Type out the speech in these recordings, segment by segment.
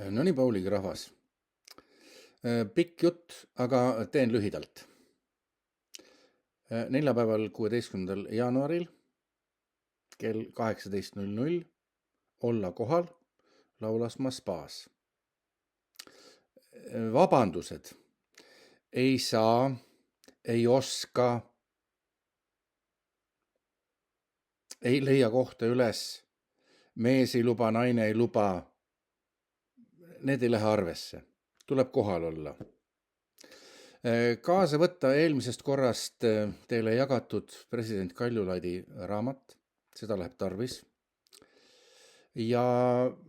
No nii, Pauligi rahvas. Pikk jutt, aga teen lühidalt. Neljapäeval 16. jaanuaril kell 18.00 olla kohal Laulasmaa spaas. Vabandused. Ei saa, ei oska, ei leia kohta üles, mees ei luba, naine ei luba. Need ei lähe arvesse. Tuleb kohal olla. Kaasa võtta eelmisest korrast teile jagatud president Kaljulaidi raamat. Seda läheb tarvis. Ja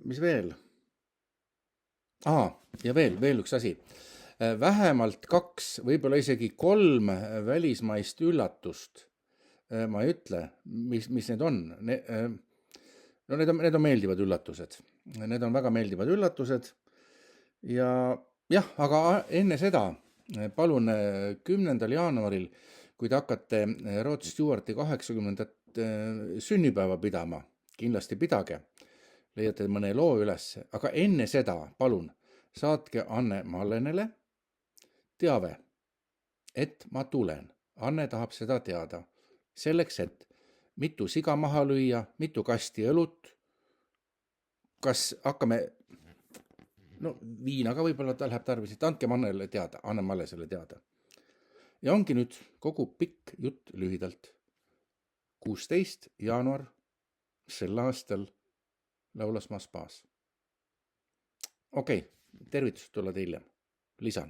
mis veel? Ja veel üks asi. Vähemalt 2, võib-olla isegi 3 välismaist üllatust. Ma ei ütle, mis need on. Need on meeldivad üllatused. Need on väga meeldivad üllatused. Ja jah, aga enne seda palun 10. jaanuaril, kui te hakkate Rod Stewarti 80. sünnipäeva pidama, kindlasti pidage, leiate mõne loo üles, aga enne seda palun saatke Anne Mallenele teave, et ma tulen. Anne tahab seda teada. Selleks, et mitu siga maha lüüa, mitu kasti õlut, kas hakkame viinaga võib-olla ta läheb tarvis, et andke Annele teada, Anne Mallesele teada. Ja ongi nüüd kogu pikk jutt lühidalt. 16. jaanuar sel aastal Laulasmaa spaas. Okei, tervitused tulevad hiljem. Lisan.